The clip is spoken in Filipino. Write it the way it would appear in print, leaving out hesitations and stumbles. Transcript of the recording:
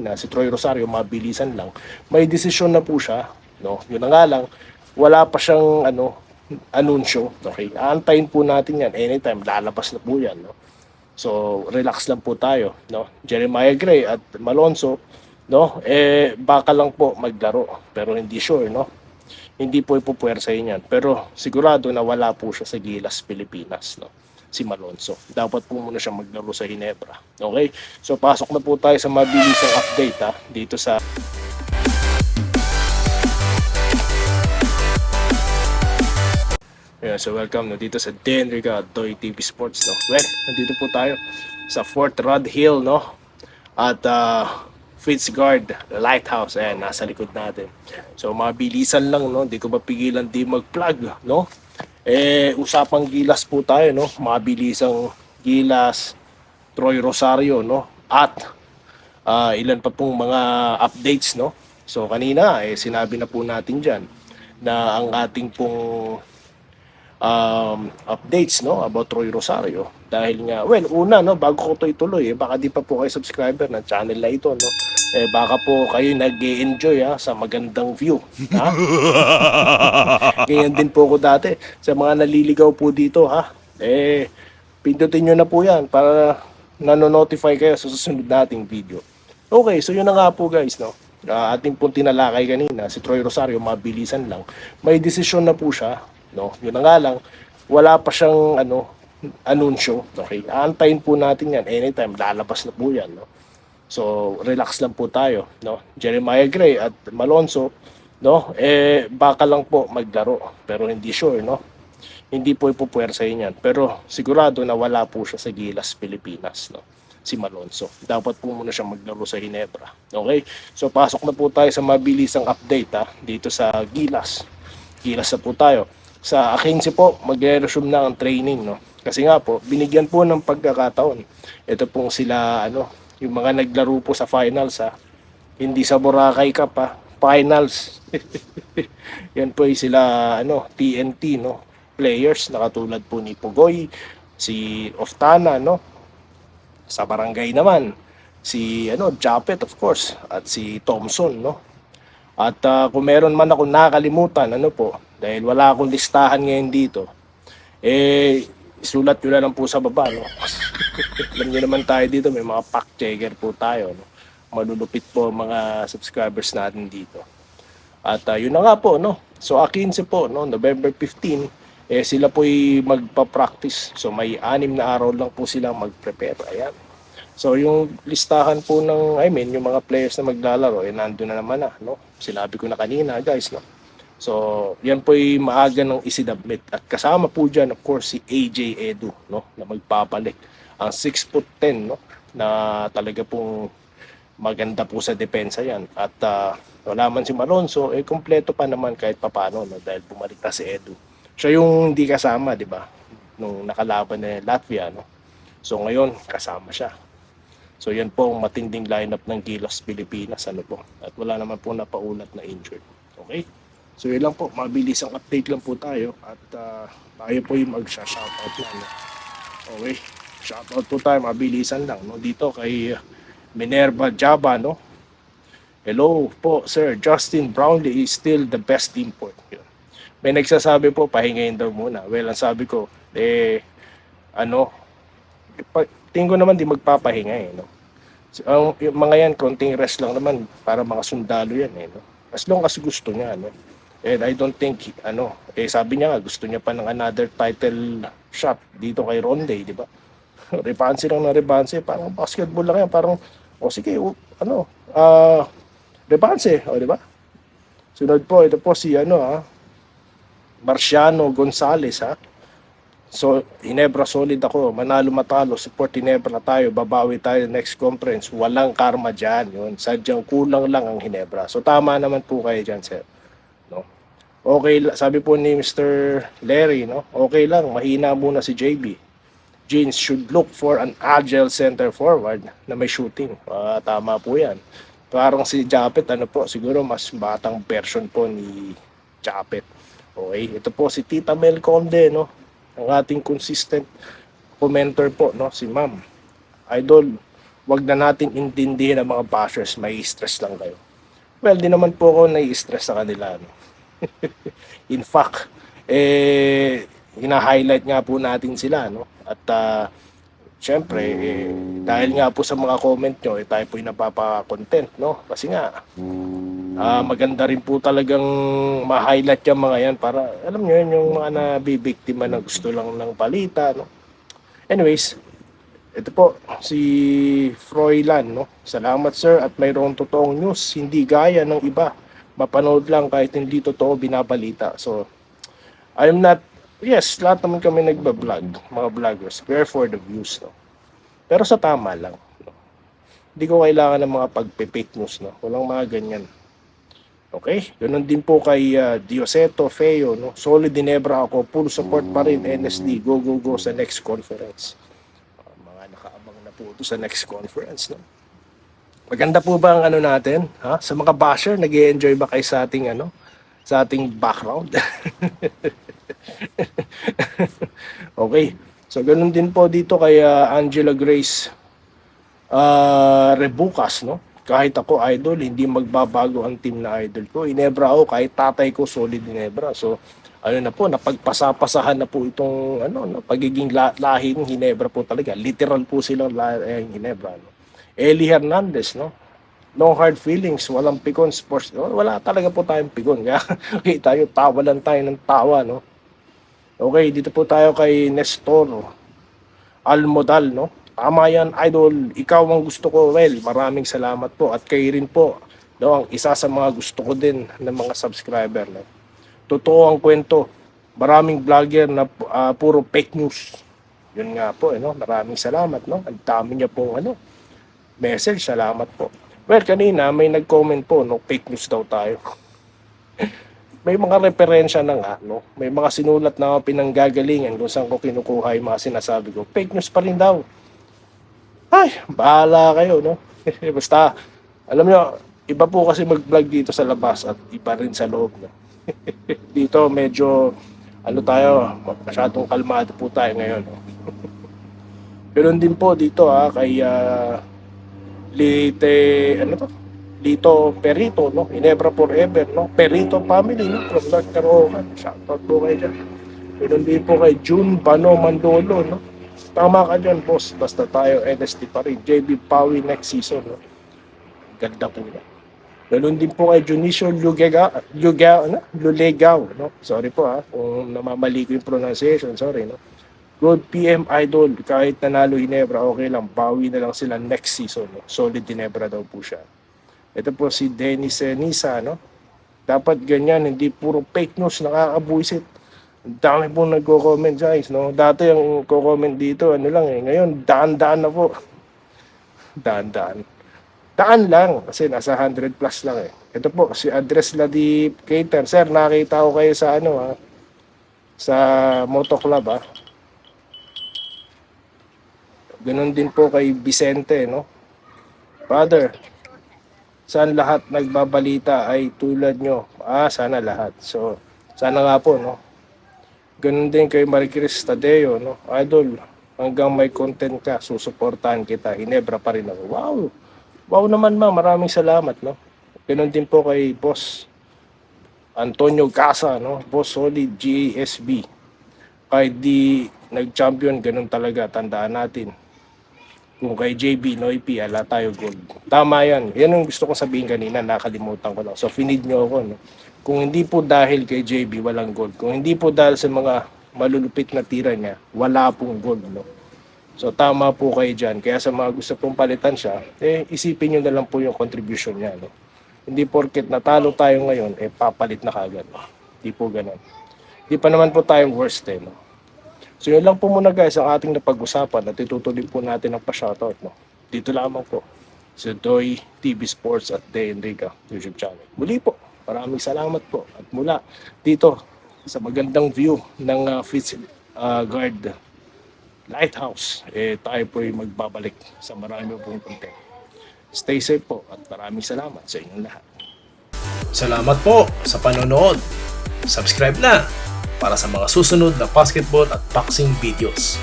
kanina, si Troy Rosario, mabilisan lang. May desisyon na po siya, no? Yun na nga lang, wala pa siyang anunsyo. Okay? Aantayin po natin yan. Anytime, lalabas na po yan, no? So, relax lang po tayo, no? Jeremiah Gray at Malonzo, no? Baka lang po maglaro, pero hindi sure, no? Hindi po ipupuwersahin yan. Pero sigurado na wala po siya sa Gilas, Pilipinas, no? Si Malonzo. Dapat po muna siya maglaro sa Ginebra. Okay? So, pasok na po tayo sa mabilisang update, dito sa yeah, so welcome no, dito sa Denrica Toy TV Sports, no. Well, nandito po tayo sa Fort Rod Hill, no. At Fitzguard Lighthouse, ayan, nasa likod natin. So mabilisan lang, no. Hindi ko mapigilan di mag-plug, no. Usapang Gilas po tayo, no. Mabilisang Gilas, Troy Rosario, no. At ilan pa pong mga updates, no. So kanina sinabi na po natin diyan na ang ating pong updates, no, about Troy Rosario, dahil nga, well, una, no, bago ko to ituloy, baka di pa po kayo subscriber ng channel na ito, no, baka po kayo nag-enjoy sa magandang view, ha? Ganyan din po ko dati sa mga naliligaw po dito, ha. Pindutin nyo na po yan para nano-notify kayo sa susunod nating video. Okay, so yun na nga po, guys, no. Ating pong tinalakay kanina, si Troy Rosario, mabilisan lang. May desisyon na po siya, no? Yun na nga lang, wala pa siyang anunsyo. Okay? Aantayin po natin yan. Anytime, lalabas na po yan, no? So, relax lang po tayo, no? Jeremiah Gray at Malonzo, no? Baka lang po maglaro, pero hindi sure, no? Hindi po ipupuwersahin yan. Pero sigurado na wala po siya sa Gilas, Pilipinas, no? Si Malonzo. Dapat po muna siya maglaro sa Ginebra. Okay? So, pasok na po tayo sa mabilisang update, dito sa Gilas. Gilas na po tayo. Sa Akinsi po, mag-resume na ang training, no? Kasi nga po, binigyan po ng pagkakataon. Ito pong sila, yung mga naglaro po sa finals, hindi sa Boracay Cup, finals. Yan po yung sila, TNT, no? Players, na katulad po ni Pugoy, si Oftana, no? Sa Barangay naman, si, Japet, of course, at si Thompson, no? At kung meron man ako nakalimutan, dahil wala akong listahan ngayon dito, sulat nyo na lang po sa baba, no? Alam nyo naman tayo dito, may mga fact checker po tayo, no? Malulupit po mga subscribers natin dito. At yun na nga po, no? So, 15 po, no? November 15, sila po'y magpa-practice. So, may 6 na araw lang po silang mag-prepare. Ayan. So, yung listahan po ng, yung mga players na maglalaro, nandun na naman no? Sinabi ko na kanina, guys, no? So, yan po'y maaga ng isinabmit. At kasama po dyan, of course, si AJ Edu, no? Na magpapalit. Ang 6'10", no? Na talaga pong maganda po sa depensa yan. At wala man si Malonzo, kompleto pa naman kahit papano, no? Dahil bumalik na si Edu. Siya yung hindi kasama, di ba? Nung nakalaban na Latvia, no? So, ngayon, kasama siya. So yan po ang matinding lineup ng Gilas Pilipinas, po. At wala naman po napaulat na injured. Okay? So yun lang po, mabilis ang update lang po tayo at tayo po yung mag-shoutout lang. No? Okay? Shoutout po tayo, mabilisan lang, no? Dito kay Minerva Jaba, no? Hello po, sir. Justin Brownlee is still the best import. Yun. May nagsasabi po, pahingayin daw muna. Well, ang sabi ko, tingin ko naman di magpapahinga, no? So, yung mga yan, konting rest lang naman para mga sundalo yan, no? As long as gusto niya, no? And I don't think, sabi niya nga, gusto niya pa ng another title shot dito kay Ronde, di ba? Rebanse lang na rebanse, parang basketball lang yan, parang, sige, rebanse, di ba? Sunod po, ito po si, Marciano Gonzales, So, Ginebra solid ako, manalo matalo, support Ginebra tayo, babawi tayo next conference, walang karma dyan, yun. Sadyang kulang lang ang Ginebra. So, tama naman po kayo dyan, sir. No? Okay, sabi po ni Mr. Larry, no? Okay lang, mahina muna si JB. Jeans should look for an agile center forward na may shooting. Tama po yan. Parang si Japet, siguro mas batang version po ni Japet. Okay, ito po si Tita Mel Conde, no? Ang ating consistent commenter po, no, si Ma'am. Idol, wag na natin intindihin ang mga bashers, may stress lang kayo. Well, di naman po ako nai-stress sa kanila. No? In fact, hina-highlight nga po natin sila. No? At syempre, dahil nga po sa mga comment nyo, tayo po yung napapa-content. No? Kasi nga, maganda rin po talagang ma-highlight yung mga yan para, alam nyo yun, yung mga nabibiktima na gusto lang ng balita. No? Anyways, ito po, si Froilan, no? Salamat sir at mayroong totoong news, hindi gaya ng iba. Mapanood lang kahit hindi totoo binabalita. So, I'm not, yes, lahat naman kami nagbablog, mga vloggers. We're for the views, no? Pero sa tama lang. No? Hindi ko kailangan ng mga pagpe-fake news, no? Walang mga ganyan. Okay? Ganun din po kay Dioseto Feo, no? Solid Ginebra ako, full support pa rin, NSD, go, go, go sa next conference. Nakaabang na po ito sa next conference, no? Maganda po ba ang ano natin, ha? Sa mga basher, nag-i-enjoy ba kayo sa ating ano, sa ating background? Okay. So ganun din po dito kay Angela Grace Rebucas, no? Kahit ako idol, hindi magbabago ang team na idol ko. Ginebra ako, kahit tatay ko solid Ginebra. So ano na po, napagpasapasahan na po itong ano, no, pagiging lahing Ginebra po talaga. Literal po silang lahing Ginebra, no? Eli Hernandez, no? No hard feelings, walang pikon sports. Wala talaga po tayong pikon. Kaya okay, tayo tawa lang tayo ng tawa, no? Okay, dito po tayo kay Nestor Almodal, no? Tama yan, idol. Ikaw ang gusto ko. Well, maraming salamat po. At kayo rin po, no, ang isa sa mga gusto ko din ng mga subscriber, no? Totoo ang kwento. Maraming vlogger na puro fake news. Yun nga po, no? Maraming salamat, no? Ang dami niya pong ano, message. Salamat po. Well, kanina may nag-comment po, no? Fake news daw tayo. May mga referensya na nga, no? May mga sinulat na pinanggagalingan kung saan ko kinukuha yung mga sinasabi ko. Fake news pa rin daw. Ay, bahala kayo, no? Basta, alam nyo, iba po kasi mag-vlog dito sa labas at iba rin sa loob, no? Dito medyo, ano tayo, masyadong kalmado po tayo ngayon, no? Ganoon din po dito kay Lito Perito, no? Ginebra forever, no? Perito family, no? From North Carolina. Shoutout po kayo dyan. Ganoon din po kay June Bano Mandolo, no? Tama ka dyan, boss. Basta tayo NST pa rin. JB Pawi next season, no? Ganda po na. Ganoon din po kay Junicio Lulegaw, no? Sorry po kung namamali ko yung pronunciation, sorry, no? Good PM idol, kahit nanalo Ginebra, okay lang, bawi na lang sila next season, no? Solid Ginebra daw po siya. Ito po si Dennis Nisa, no? Dapat ganyan, hindi puro fake news, nakakabuisit. Ang dami pong nagko-comment, guys, no? Dati ang ko-comment dito, ano lang ngayon, daan-daan na po. Daan-daan. Daan lang, kasi nasa 100 plus lang Ito po, si Andres Ladip Cater. Sir, nakita ko kayo sa ano, sa Moto Club, Ganon din po kay Vicente, no? Father, saan lahat nagbabalita ay tulad nyo? Sana lahat. So, sana nga po, no? Ganon din kay Maricris Tadeo, no? Idol, hanggang may content ka, susuportahan kita. Ginebra pa rin ako. Wow! Wow naman, ma'am. Maraming salamat, no? Ganon din po kay Boss Antonio Casa, no? Boss Solid GASB. Kahit di nag-champion, ganon talaga. Tandaan natin. Kung kay JB Noipi, ala tayo gold. Tama yan. Yan ang gusto kong sabihin kanina, nakalimutan ko lang. So, finid nyo ako, no? Kung hindi po dahil kay JB, walang gold. Kung hindi po dahil sa mga malulupit na tira niya, wala pong gold, no? So, tama po kayo dyan. Kaya sa mga gusto pong palitan siya, isipin nyo na lang po yung contribution niya, no? Hindi porket natalo tayo ngayon, papalit na kagad. No? Hindi po ganun. Hindi pa naman po tayong worst, no? So yun lang po muna guys ang ating napag-usapan at itutuloy po natin ang pa-shoutout, no? Dito lamang po sa Doy TV Sports at Day Enrica YouTube channel. Muli po, maraming salamat po at mula dito sa magandang view ng Fitzguard Lighthouse, tayo po ay magbabalik sa marami pong content. Stay safe po at maraming salamat sa inyong lahat. Salamat po sa panonood. Subscribe na para sa mga susunod na basketball at boxing videos.